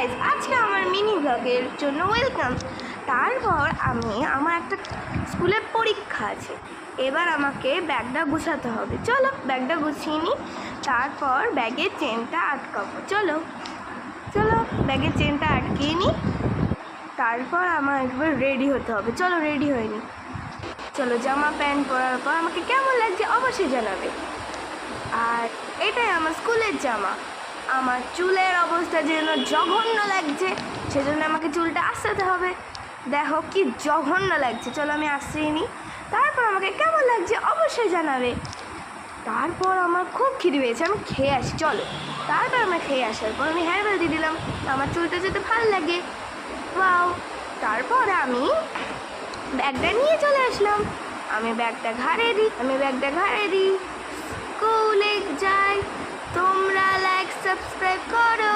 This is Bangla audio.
গাইজ, আজকে আমার মিনি ব্লগের জন্য ওয়েলকাম। তারপর আমার একটা স্কুলের পরীক্ষা আছে। এবার আমাকে ব্যাগটা গুছাতে হবে। চলো ব্যাগটা গুছিয়ে নিই, তারপর ব্যাগের চেনটা আটকাবো। চলো চলো ব্যাগের চেনটা আটকিয়ে নিই, তারপর আমার একবার রেডি হতে হবে। চলো রেডি হয়ে নিই। চলো জামা প্যান্ট পরার পর আমাকে কেমন লাগছে অবশ্যই জানাবে। আর এটাই আমার স্কুলের জামা। আমার চুলের অবস্থা যেন জঘন্য লাগছে, সেজন্য আমাকে চুলটা আঁচড়াতে হবে। দেখো কি জঘন্য লাগছে। চলো আমি আঁচড়িয়ে নিই, তারপর আমাকে কেমন লাগছে অবশ্যই জানাবে। তারপর আমার খুব খিদে পেয়েছে, আমি খেয়ে আসি। চলো তারপর আমার খেয়ে আসার পর আমি হেয়ার বেল দিয়ে দিলাম, আমার চুলটা যেতে ভালো লাগে। ওয়াও। তারপর আমি ব্যাগটা নিয়ে চলে আসলাম। আমি ব্যাগটা ঘাড়ে দিই, স্কুলে যাই। তোমরা লাইক সাবস্ক্রাইব করো।